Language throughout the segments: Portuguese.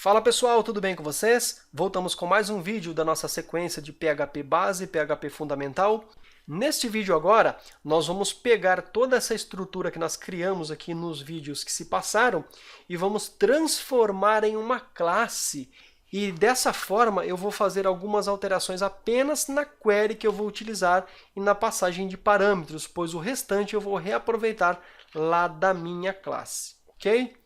Fala pessoal, tudo bem com vocês? Voltamos com mais um vídeo da nossa sequência de PHP base, PHP fundamental. Neste vídeo agora, nós vamos pegar toda essa estrutura que nós criamos aqui nos vídeos que se passaram e vamos transformar em uma classe. E dessa forma eu vou fazer algumas alterações apenas na query que eu vou utilizar e na passagem de parâmetros, pois o restante eu vou reaproveitar lá da minha classe, ok?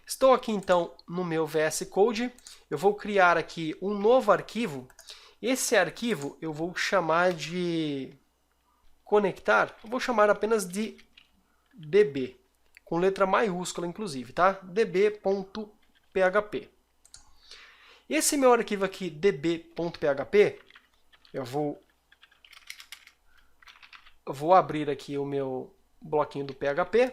Estou aqui então no meu VS Code, eu vou criar aqui um novo arquivo. Esse arquivo eu vou chamar de conectar, eu vou chamar apenas de db, com letra maiúscula inclusive, tá? db.php. Esse meu arquivo aqui, db.php, eu vou abrir aqui o meu bloquinho do PHP.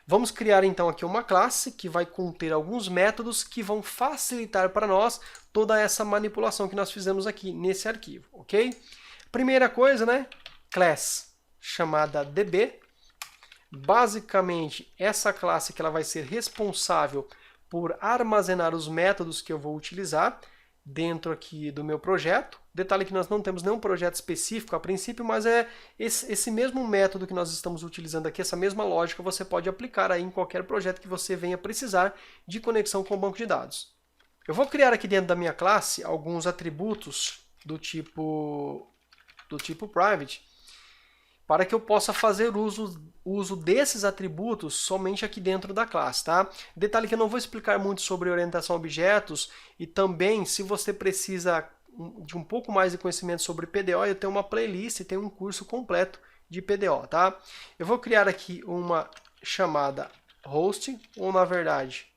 Vamos criar então aqui uma classe que vai conter alguns métodos que vão facilitar para nós toda essa manipulação que nós fizemos aqui nesse arquivo, ok? Primeira coisa, né? Class chamada db. Basicamente, essa classe que ela vai ser responsável por armazenar os métodos que eu vou utilizar dentro aqui do meu projeto. Detalhe que nós não temos nenhum projeto específico a princípio, mas é esse mesmo método que nós estamos utilizando aqui, essa mesma lógica você pode aplicar aí em qualquer projeto que você venha precisar de conexão com o banco de dados. Eu vou criar aqui dentro da minha classe alguns atributos do tipo private, para que eu possa fazer uso desses atributos somente aqui dentro da classe, tá? Detalhe que eu não vou explicar muito sobre orientação a objetos e também, se você precisa de um pouco mais de conhecimento sobre PDO, eu tenho uma playlist e tenho um curso completo de PDO, tá? Eu vou criar aqui uma chamada host, ou na verdade,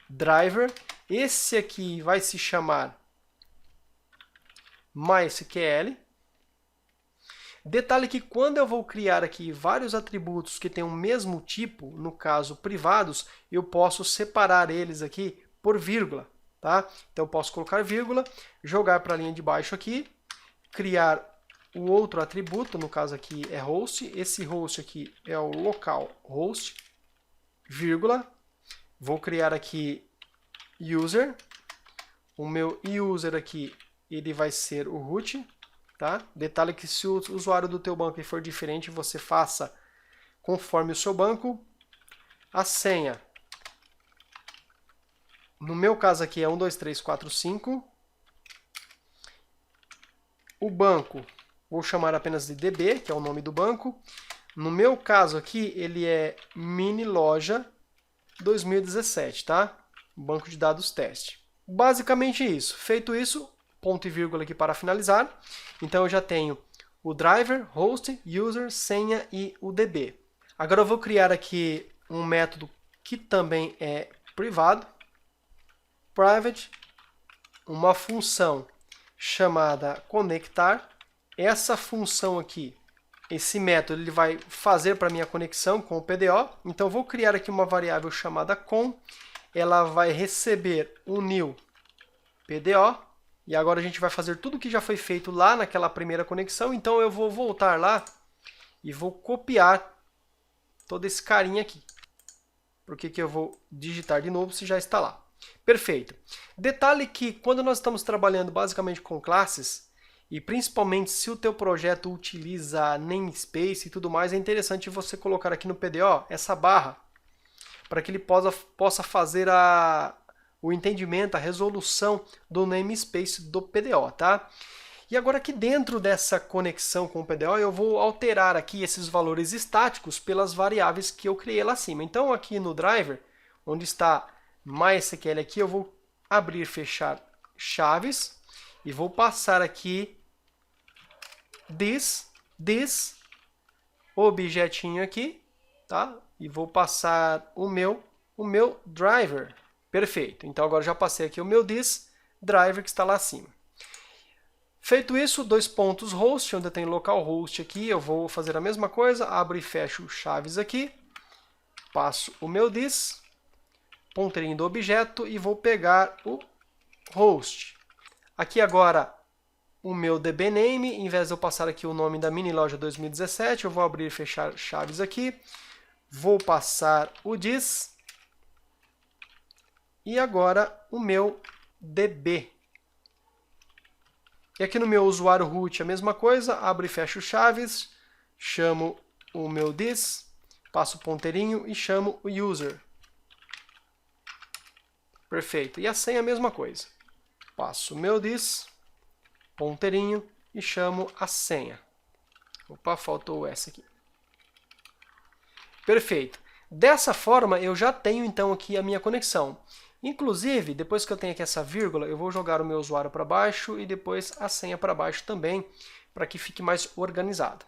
driver. Esse aqui vai se chamar MySQL. Detalhe que quando eu vou criar aqui vários atributos que têm o mesmo tipo, no caso privados, eu posso separar eles aqui por vírgula, tá? Então eu posso colocar vírgula, jogar para a linha de baixo aqui, criar o outro atributo, no caso aqui é host, esse host aqui é o localhost, vírgula, vou criar aqui user, o meu user aqui ele vai ser o root. Tá? Detalhe que se o usuário do teu banco for diferente, você faça conforme o seu banco. A senha, no meu caso aqui é 12345. O banco, vou chamar apenas de DB, que é o nome do banco. No meu caso aqui, ele é Mini Loja 2017, tá? Banco de dados teste. Basicamente isso. Feito isso, ponto e vírgula aqui para finalizar. Então eu já tenho o driver, host, user, senha e o db. Agora eu vou criar aqui um método que também é privado, private, uma função chamada conectar. Essa função aqui, esse método, ele vai fazer para minha conexão com o PDO. Então eu vou criar aqui uma variável chamada com, ela vai receber o new PDO. E agora a gente vai fazer tudo o que já foi feito lá naquela primeira conexão. Então eu vou voltar lá e vou copiar todo esse carinha aqui. Por que eu vou digitar de novo se já está lá? Perfeito. Detalhe que quando nós estamos trabalhando basicamente com classes, e principalmente se o teu projeto utiliza namespace e tudo mais, é interessante você colocar aqui no PDO essa barra, para que ele possa fazer o entendimento, a resolução do namespace do PDO, tá? E agora aqui dentro dessa conexão com o PDO, eu vou alterar aqui esses valores estáticos pelas variáveis que eu criei lá acima. Então aqui no driver, onde está MySQL aqui, eu vou abrir e fechar chaves e vou passar aqui this objetinho aqui, tá? E vou passar o meu driver. Perfeito. Então agora já passei aqui o meu this driver que está lá acima. Feito isso, dois pontos host, onde eu tenho localhost aqui, eu vou fazer a mesma coisa, abro e fecho chaves aqui, passo o meu this, ponteirinho do objeto e vou pegar o host. Aqui agora o meu dbname, em vez de eu passar aqui o nome da Mini Loja 2017, eu vou abrir e fechar chaves aqui, vou passar o this, e agora o meu DB. E aqui no meu usuário root a mesma coisa, abro e fecho chaves, chamo o meu this, passo o ponteirinho e chamo o user. Perfeito. E a senha a mesma coisa. Passo o meu this, ponteirinho e chamo a senha. Opa, faltou o S aqui. Perfeito. Dessa forma, eu já tenho então aqui a minha conexão. Inclusive, depois que eu tenho aqui essa vírgula, eu vou jogar o meu usuário para baixo e depois a senha para baixo também, para que fique mais organizado.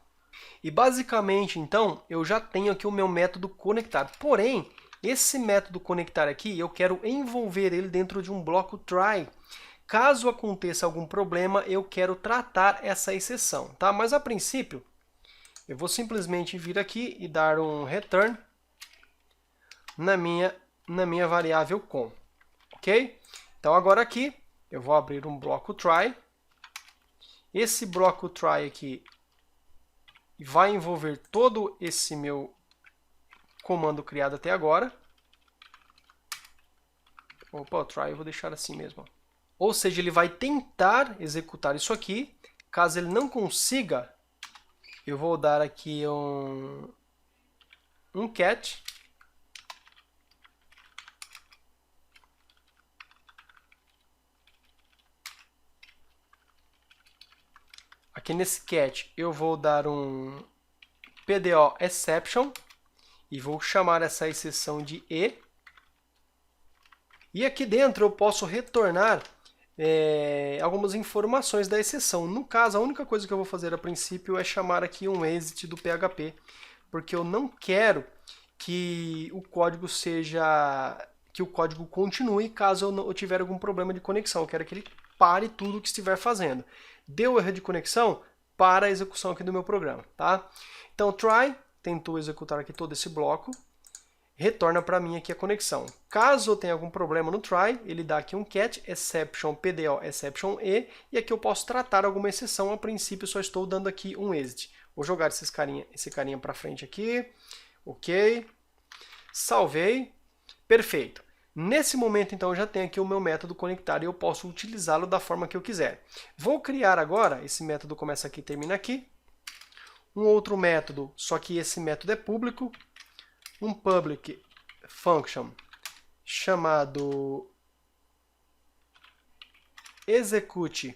E basicamente, então, eu já tenho aqui o meu método conectar. Porém, esse método conectar aqui, eu quero envolver ele dentro de um bloco try. Caso aconteça algum problema, eu quero tratar essa exceção, tá? Mas a princípio, eu vou simplesmente vir aqui e dar um return na minha variável com. Ok? Então agora aqui eu vou abrir um bloco try. Esse bloco try aqui vai envolver todo esse meu comando criado até agora. Opa, o try eu vou deixar assim mesmo. Ou seja, ele vai tentar executar isso aqui. Caso ele não consiga, eu vou dar aqui um catch. Aqui nesse catch eu vou dar um PDO exception e vou chamar essa exceção de E. E aqui dentro eu posso retornar algumas informações da exceção. No caso, a única coisa que eu vou fazer a princípio é chamar aqui um exit do PHP, porque eu não quero que o código continue caso eu tiver algum problema de conexão. Eu quero que ele pare tudo o que estiver fazendo. Deu erro de conexão, para a execução aqui do meu programa, tá? Então, try, tentou executar aqui todo esse bloco, retorna para mim aqui a conexão. Caso eu tenha algum problema no try, ele dá aqui um catch, exception, PDO, exception E, e aqui eu posso tratar alguma exceção. A princípio, só estou dando aqui um exit. Vou jogar esse carinha para frente aqui, ok, salvei, perfeito. Nesse momento, então, eu já tenho aqui o meu método conectar e eu posso utilizá-lo da forma que eu quiser. Vou criar agora, esse método começa aqui e termina aqui, um outro método, só que esse método é público, um public function chamado execute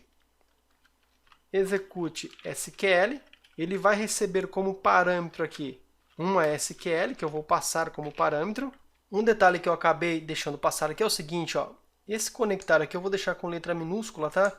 SQL. Ele vai receber como parâmetro aqui uma SQL, que eu vou passar como parâmetro. Um detalhe que eu acabei deixando passar aqui é o seguinte, ó, esse conectar aqui eu vou deixar com letra minúscula, tá?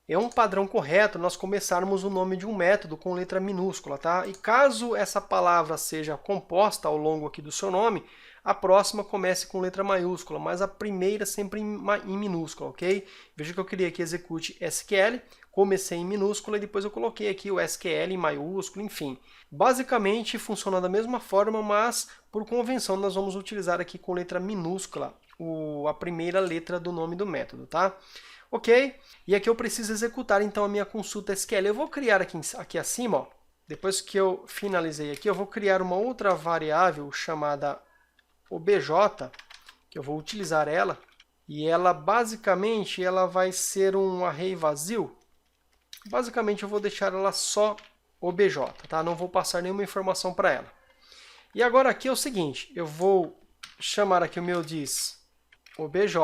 É um padrão correto nós começarmos o nome de um método com letra minúscula, tá? E caso essa palavra seja composta ao longo aqui do seu nome, a próxima comece com letra maiúscula, mas a primeira sempre em minúscula, ok? Veja que eu criei aqui execute SQL, comecei em minúscula e depois eu coloquei aqui o SQL em maiúsculo, enfim. Basicamente funciona da mesma forma, mas por convenção nós vamos utilizar aqui com letra minúscula a primeira letra do nome do método, tá? Ok? E aqui eu preciso executar então a minha consulta SQL. Eu vou criar aqui acima, ó, depois que eu finalizei aqui, eu vou criar uma outra variável chamada obj, que eu vou utilizar ela, e ela basicamente vai ser um array vazio. Basicamente eu vou deixar ela só obj, tá? Não vou passar nenhuma informação para ela. E agora aqui é o seguinte, eu vou chamar aqui o meu diz obj,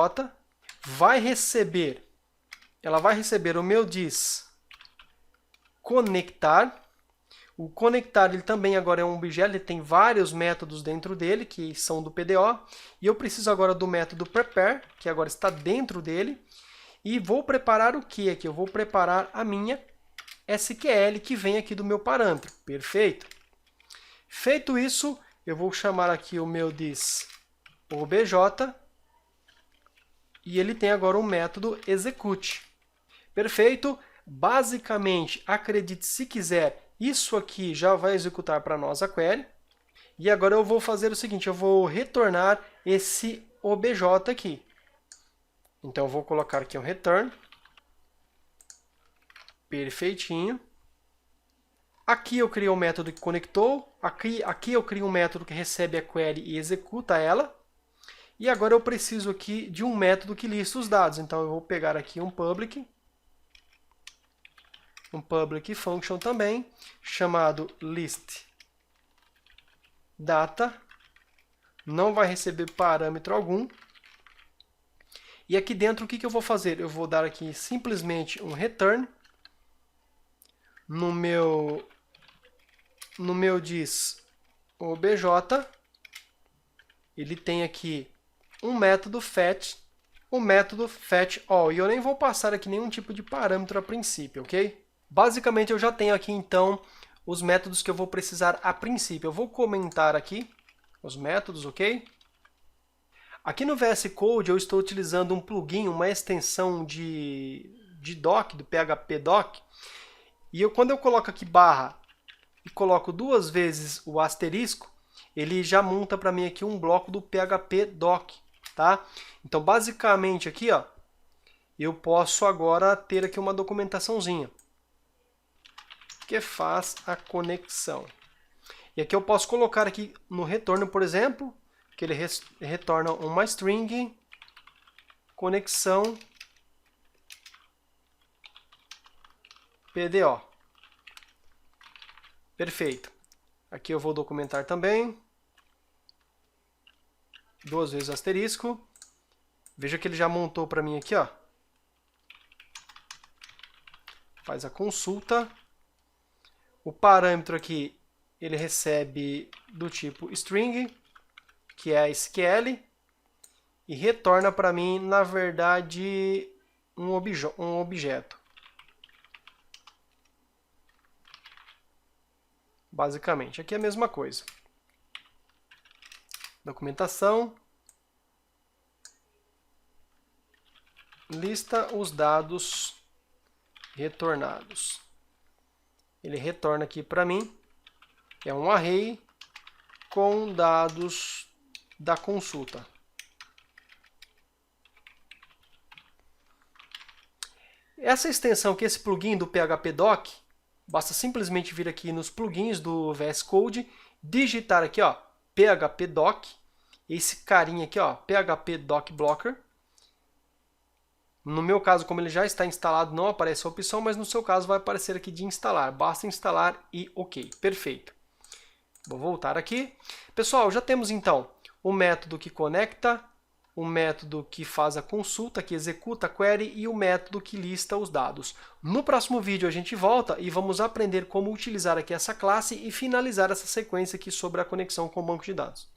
ela vai receber o meu diz conectar. O conectar ele também agora é um objeto, ele tem vários métodos dentro dele, que são do PDO. E eu preciso agora do método prepare, que agora está dentro dele. E vou preparar o que aqui? Eu vou preparar a minha SQL, que vem aqui do meu parâmetro. Perfeito? Feito isso, eu vou chamar aqui o meu diz obj. E ele tem agora um método execute. Perfeito? Basicamente, acredite se quiser, isso aqui já vai executar para nós a query. E agora eu vou fazer o seguinte, eu vou retornar esse obj aqui. Então, eu vou colocar aqui um return. Perfeitinho. Aqui eu criei um método que conectou. Aqui eu crio um método que recebe a query e executa ela. E agora eu preciso aqui de um método que lista os dados. Então eu vou pegar aqui um public function também, chamado list data. Não vai receber parâmetro algum. E aqui dentro o que eu vou fazer? Eu vou dar aqui simplesmente um return. No meu diz obj, ele tem aqui um método fetch, o método fetchAll. E eu nem vou passar aqui nenhum tipo de parâmetro a princípio, ok? Basicamente eu já tenho aqui então os métodos que eu vou precisar a princípio. Eu vou comentar aqui os métodos, ok? Aqui no VS Code eu estou utilizando um plugin, uma extensão de doc, do PHP doc. E quando eu coloco aqui barra e coloco 2 vezes o asterisco, ele já monta para mim aqui um bloco do PHP doc, tá? Então basicamente aqui, ó, eu posso agora ter aqui uma documentaçãozinha que faz a conexão. E aqui eu posso colocar aqui no retorno, por exemplo, que ele retorna uma string conexão PDO. Perfeito. Aqui eu vou documentar também. 2 vezes asterisco. Veja que ele já montou para mim aqui, ó. Faz a consulta. O parâmetro aqui ele recebe do tipo string, que é a SQL, e retorna para mim, na verdade, um objeto. Basicamente, aqui é a mesma coisa. Documentação. Lista os dados retornados. Ele retorna aqui para mim, é um array com dados da consulta. Essa extensão aqui, esse plugin do PHP Doc, basta simplesmente vir aqui nos plugins do VS Code, digitar aqui, ó, PHP Doc, esse carinha aqui, ó, PHP Doc Blocker. No meu caso, como ele já está instalado, não aparece a opção, mas no seu caso vai aparecer aqui de instalar. Basta instalar e ok. Perfeito. Vou voltar aqui. Pessoal, já temos então o método que conecta, o método que faz a consulta, que executa a query e o método que lista os dados. No próximo vídeo a gente volta e vamos aprender como utilizar aqui essa classe e finalizar essa sequência aqui sobre a conexão com o banco de dados.